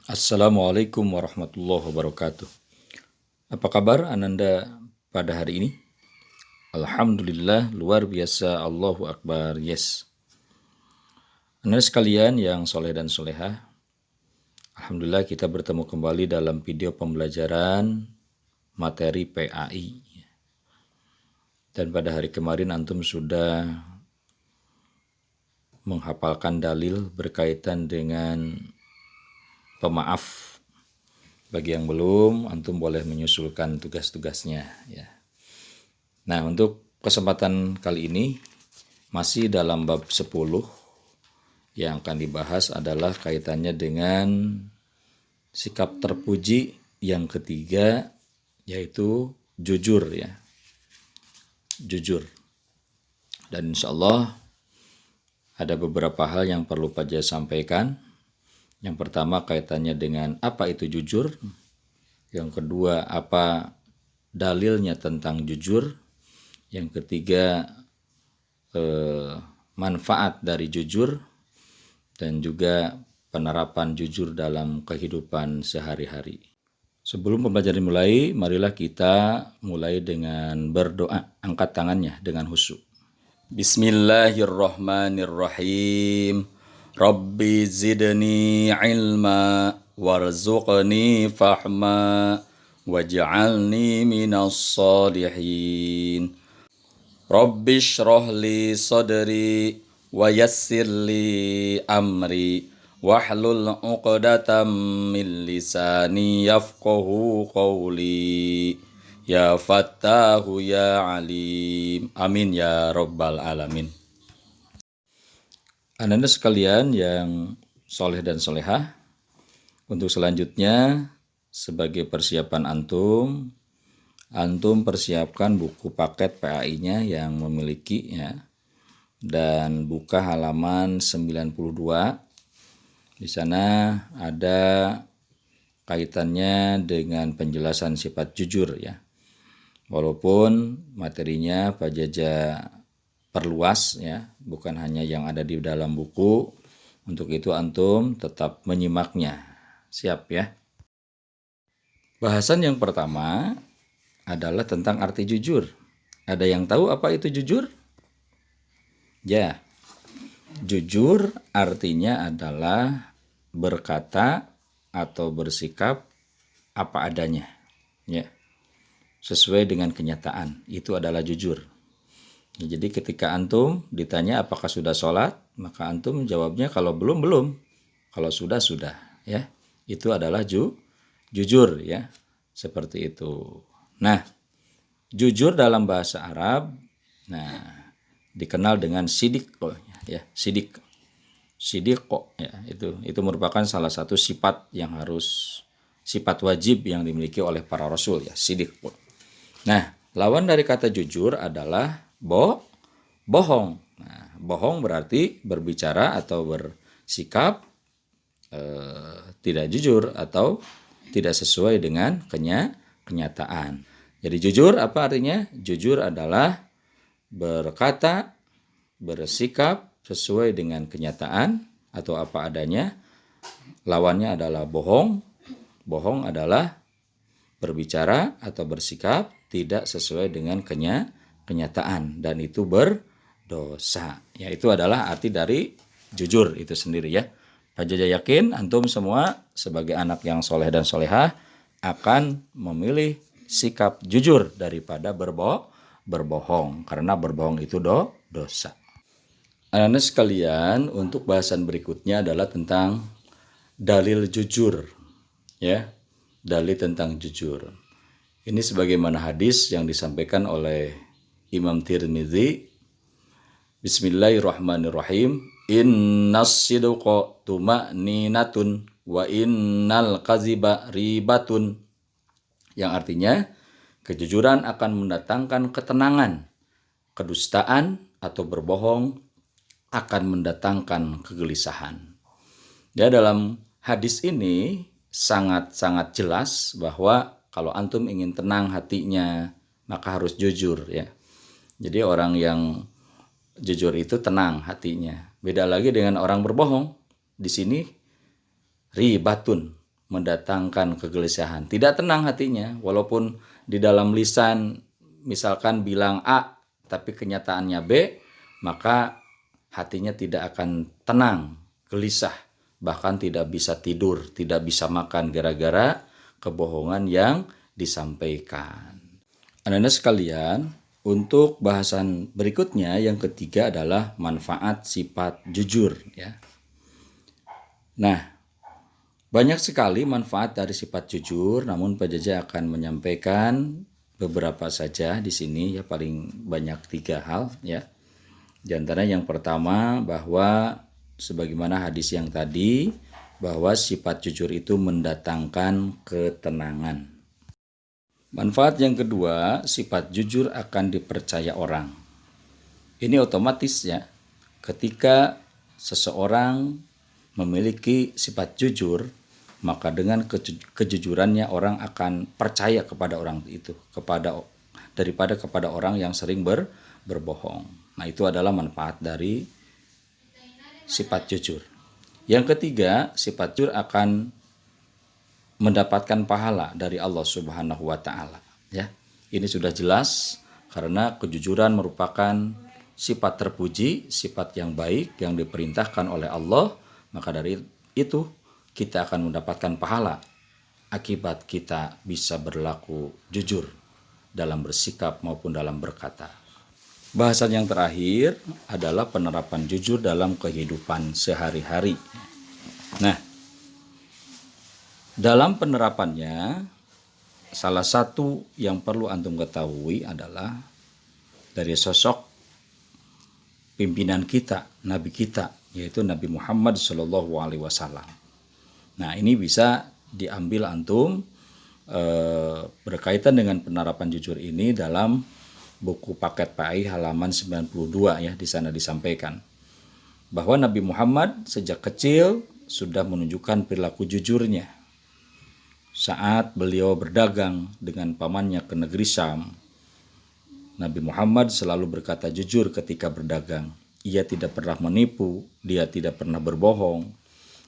Assalamualaikum warahmatullahi wabarakatuh. Apa kabar Ananda pada hari ini? Alhamdulillah, luar biasa, Allahu Akbar, yes. Ananda sekalian yang soleh dan solehah, Alhamdulillah kita bertemu kembali dalam video pembelajaran materi PAI. Dan pada hari kemarin antum sudah menghafalkan dalil berkaitan dengan pemaaf. Bagi yang belum, antum boleh menyusulkan tugas-tugasnya ya. Nah, untuk kesempatan kali ini masih dalam bab 10 yang akan dibahas adalah kaitannya dengan sikap terpuji yang ketiga, yaitu jujur ya. Jujur. Dan insya Allah ada beberapa hal yang perlu Paja sampaikan. Yang pertama kaitannya dengan apa itu jujur. Yang kedua apa dalilnya tentang jujur. Yang ketiga manfaat dari jujur. Dan juga penerapan jujur dalam kehidupan sehari-hari. Sebelum pembelajaran mulai, marilah kita mulai dengan berdoa. Angkat tangannya dengan khusyuk. Bismillahirrahmanirrahim. Rabbi zidni ilma warzuqni fahma waj'alni minas salihin. Rabbi shrah li sadri wa yassir li amri wahlul 'uqdatam min lisani yafqahu qawli. Ya Fattahu ya Alim. Amin ya Rabbal Alamin. Ananda sekalian yang soleh dan solehah, untuk selanjutnya sebagai persiapan antum persiapkan buku paket PAI-nya yang memiliki ya, dan buka halaman 92. Di sana ada kaitannya dengan penjelasan sifat jujur ya. Walaupun materinya Pak Jaja perluas ya, bukan hanya yang ada di dalam buku. Untuk itu antum tetap menyimaknya. Siap ya. Bahasan yang pertama adalah tentang arti jujur. Ada yang tahu apa itu jujur? Ya. Jujur artinya adalah berkata atau bersikap apa adanya ya. Sesuai dengan kenyataan. Itu adalah jujur. Jadi ketika antum ditanya apakah sudah sholat, maka antum jawabnya kalau belum, belum. Kalau sudah, sudah. Ya, itu adalah jujur ya. Seperti itu. Nah, jujur dalam bahasa Arab, dikenal dengan sidiko ya, sidiko ya, itu merupakan salah satu sifat yang sifat wajib yang dimiliki oleh para rasul ya, sidiko. Nah, lawan dari kata jujur adalah bohong. Nah, bohong berarti berbicara atau bersikap tidak jujur atau tidak sesuai dengan kenyataan. Jadi jujur apa artinya? Jujur adalah berkata, bersikap sesuai dengan kenyataan atau apa adanya. Lawannya adalah bohong. Bohong adalah berbicara atau bersikap tidak sesuai dengan kenyataan, dan itu berdosa. Ya, itu adalah arti dari jujur itu sendiri ya. Pak Jaja yakin antum semua sebagai anak yang soleh dan solehah akan memilih sikap jujur daripada berbohong, karena berbohong itu dosa. Anak-anak sekalian, untuk bahasan berikutnya adalah tentang dalil jujur ya. Dalil tentang jujur. Ini sebagaimana hadis yang disampaikan oleh Imam Tirmidzi. Bismillahirrahmanirrahim. Innas sidqa tuma'ninatun wa innal qaziba ribatun. Yang artinya kejujuran akan mendatangkan ketenangan. Kedustaan atau berbohong akan mendatangkan kegelisahan. Ya, dalam hadis ini sangat-sangat jelas bahwa kalau antum ingin tenang hatinya, maka harus jujur ya. Jadi orang yang jujur itu tenang hatinya. Beda lagi dengan orang berbohong. Di sini ribatun, mendatangkan kegelisahan. Tidak tenang hatinya, walaupun di dalam lisan misalkan bilang A, tapi kenyataannya B, maka hatinya tidak akan tenang, gelisah, bahkan tidak bisa tidur, tidak bisa makan gara-gara kebohongan yang disampaikan. Anak-anak sekalian, untuk bahasan berikutnya yang ketiga adalah manfaat sifat jujur ya. Nah, banyak sekali manfaat dari sifat jujur, namun Pak Jaja akan menyampaikan beberapa saja di sini ya, paling banyak 3 hal ya. Di antara yang pertama bahwa sebagaimana hadis yang tadi, bahwa sifat jujur itu mendatangkan ketenangan. Manfaat yang kedua, sifat jujur akan dipercaya orang. Ini otomatis ya, ketika seseorang memiliki sifat jujur, maka dengan kejujurannya orang akan percaya kepada orang itu, daripada kepada orang yang sering berbohong. Nah, itu adalah manfaat dari sifat jujur. Yang ketiga, sifat jujur akan mendapatkan pahala dari Allah Subhanahu wa taala ya. Ini sudah jelas karena kejujuran merupakan sifat terpuji, sifat yang baik yang diperintahkan oleh Allah, maka dari itu kita akan mendapatkan pahala akibat kita bisa berlaku jujur dalam bersikap maupun dalam berkata. Bahasan yang terakhir adalah penerapan jujur dalam kehidupan sehari-hari. Nah, dalam penerapannya, salah satu yang perlu antum ketahui adalah dari sosok pimpinan kita, Nabi kita, yaitu Nabi Muhammad SAW. Nah, ini bisa diambil antum berkaitan dengan penerapan jujur ini dalam buku paket PAI halaman 92 ya, di sana disampaikan bahwa Nabi Muhammad sejak kecil sudah menunjukkan perilaku jujurnya. Saat beliau berdagang dengan pamannya ke negeri Syam, Nabi Muhammad selalu berkata jujur ketika berdagang. Ia tidak pernah menipu, dia tidak pernah berbohong.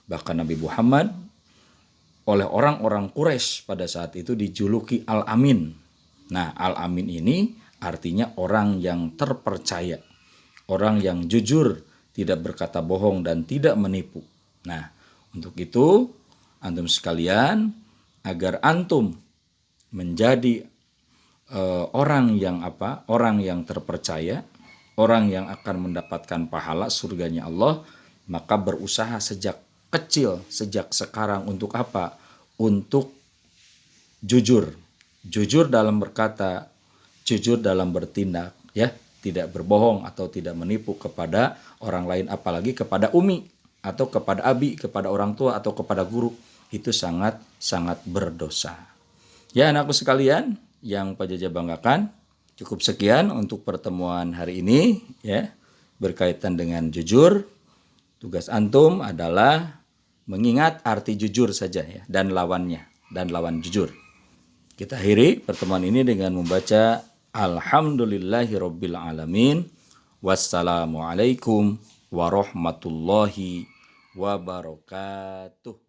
Bahkan Nabi Muhammad oleh orang-orang Quraisy pada saat itu dijuluki Al-Amin. Nah, Al-Amin ini artinya orang yang terpercaya, orang yang jujur, tidak berkata bohong dan tidak menipu. Nah, untuk itu antum sekalian, agar antum menjadi orang yang terpercaya, orang yang akan mendapatkan pahala surganya Allah, maka berusaha sejak kecil, sejak sekarang untuk apa? Untuk jujur. Jujur dalam berkata, jujur dalam bertindak, ya, tidak berbohong atau tidak menipu kepada orang lain, apalagi kepada umi atau kepada abi, kepada orang tua atau kepada guru. Itu sangat berdosa. Ya, anakku sekalian yang Pak Jaja banggakan, cukup sekian untuk pertemuan hari ini ya, berkaitan dengan jujur. Tugas antum adalah mengingat arti jujur saja ya, dan lawannya, dan lawan jujur. Kita akhiri pertemuan ini dengan membaca Alhamdulillahirabbil alamin. Wassalamualaikum warahmatullahi wabarakatuh.